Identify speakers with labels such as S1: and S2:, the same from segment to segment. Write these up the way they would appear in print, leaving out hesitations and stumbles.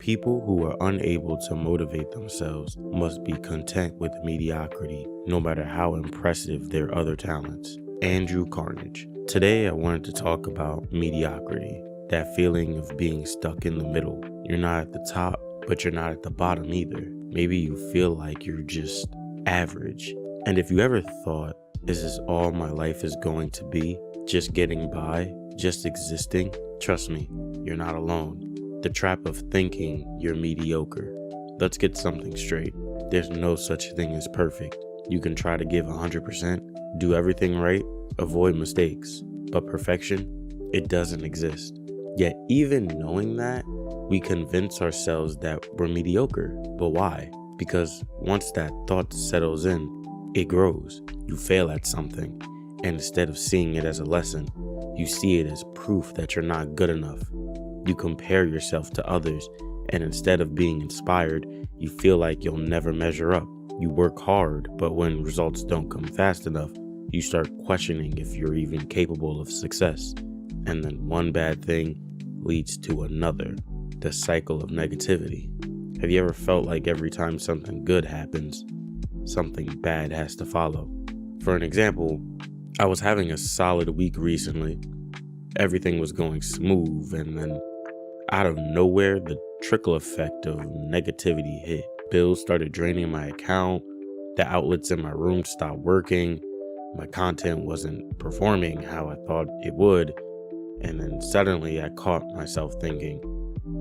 S1: People who are unable to motivate themselves must be content with mediocrity, no matter how impressive their other talents. Andrew Carnage. Today I wanted to talk about mediocrity, that feeling of being stuck in the middle. You're not at the top, but you're not at the bottom either. Maybe you feel like you're just average. And if you ever thought, is this all my life is going to be? Just getting by? Just existing? Trust me, you're not alone. The trap of thinking you're mediocre. Let's get something straight. There's no such thing as perfect. You can try to give 100%, do everything right, avoid mistakes. But perfection, it doesn't exist. Yet even knowing that, we convince ourselves that we're mediocre. But why? Because once that thought settles in, it grows. You fail at something, and instead of seeing it as a lesson, you see it as proof that you're not good enough. You compare yourself to others, and instead of being inspired, you feel like you'll never measure up. You work hard, but when results don't come fast enough, you start questioning if you're even capable of success. And then one bad thing leads to another, the cycle of negativity. Have you ever felt like every time something good happens, something bad has to follow? For an example, I was having a solid week recently. Everything was going smooth, and then out of nowhere, the trickle effect of negativity hit. Bills started draining my account, the outlets in my room stopped working, my content wasn't performing how I thought it would, and then suddenly I caught myself thinking,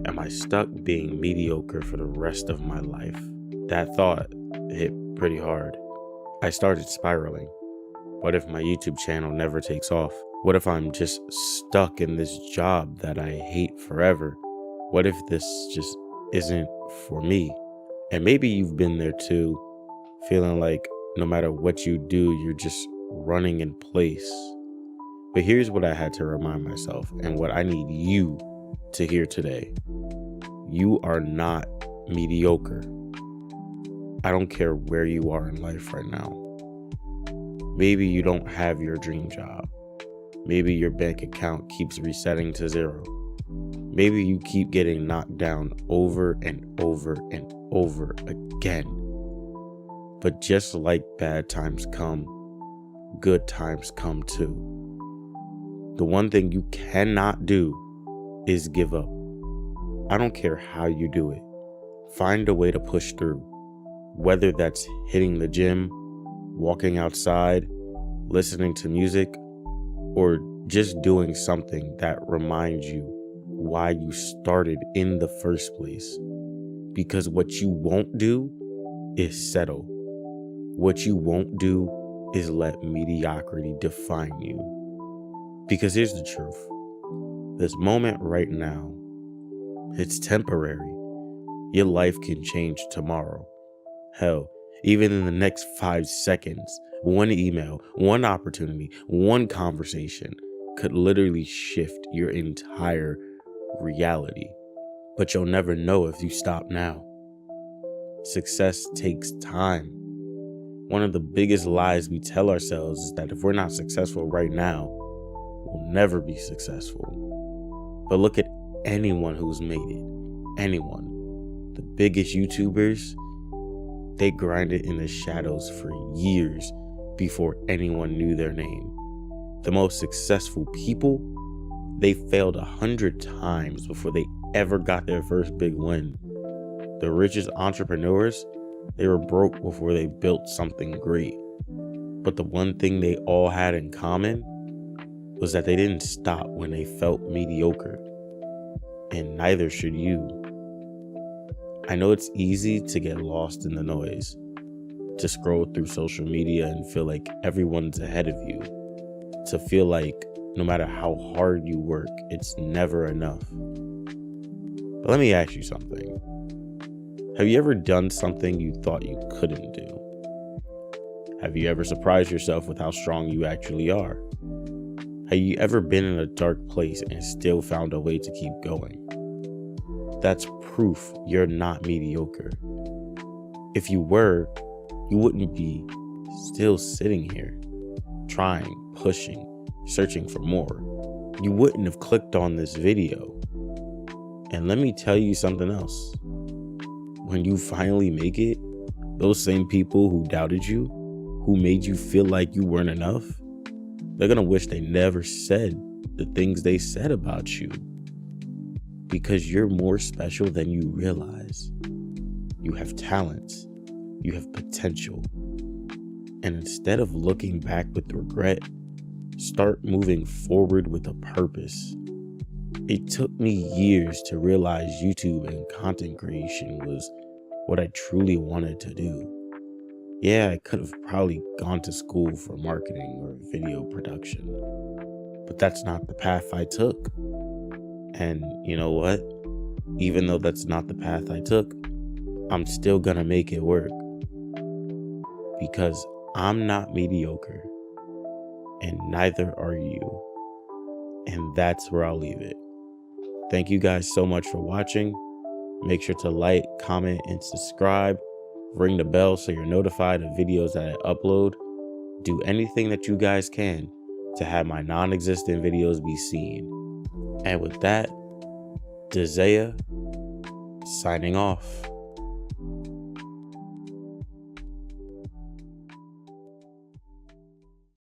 S1: am I stuck being mediocre for the rest of my life? That thought hit pretty hard. I started spiraling. What if my YouTube channel never takes off? What if I'm just stuck in this job that I hate forever? What if this just isn't for me? And maybe you've been there too, feeling like no matter what you do, you're just running in place. But here's what I had to remind myself, and what I need you to hear today. You are not mediocre. I don't care where you are in life right now. Maybe you don't have your dream job. Maybe your bank account keeps resetting to zero. Maybe you keep getting knocked down over and over and over again. But just like bad times come, good times come too. The one thing you cannot do is give up. I don't care how you do it. Find a way to push through. Whether that's hitting the gym, walking outside, listening to music, or just doing something that reminds you why you started in the first place. Because what you won't do is settle. What you won't do is let mediocrity define you. Because here's the truth. This moment right now, it's temporary. Your life can change tomorrow. Hell, even in the next 5 seconds, one email, one opportunity, one conversation could literally shift your entire reality. But you'll never know if you stop now. Success takes time. One of the biggest lies we tell ourselves is that if we're not successful right now, we'll never be successful. But look at anyone who's made it. Anyone. The biggest YouTubers, they grinded in the shadows for years before anyone knew their name. The most successful people, they failed 100 times before they ever got their first big win. The richest entrepreneurs, they were broke before they built something great. But the one thing they all had in common was that they didn't stop when they felt mediocre. And neither should you. I know it's easy to get lost in the noise, to scroll through social media and feel like everyone's ahead of you, to feel like no matter how hard you work, it's never enough. But let me ask you something. Have you ever done something you thought you couldn't do? Have you ever surprised yourself with how strong you actually are? Have you ever been in a dark place and still found a way to keep going? That's proof you're not mediocre. If you were, you wouldn't be still sitting here, trying, pushing, searching for more. You wouldn't have clicked on this video. And let me tell you something else. When you finally make it, those same people who doubted you, who made you feel like you weren't enough, they're gonna wish they never said the things they said about you, because you're more special than you realize. You have talents, you have potential. And instead of looking back with regret, start moving forward with a purpose. It took me years to realize YouTube and content creation was what I truly wanted to do. Yeah, I could have probably gone to school for marketing or video production, but that's not the path I took. And you know what? Even though that's not the path I took, I'm still gonna make it work, because I'm not mediocre, and neither are you. And that's where I'll leave it. Thank you guys so much for watching. Make sure to like, comment, and subscribe. Ring the bell so you're notified of videos that I upload. Do anything that you guys can to have my non-existent videos be seen. And with that, Desea signing off.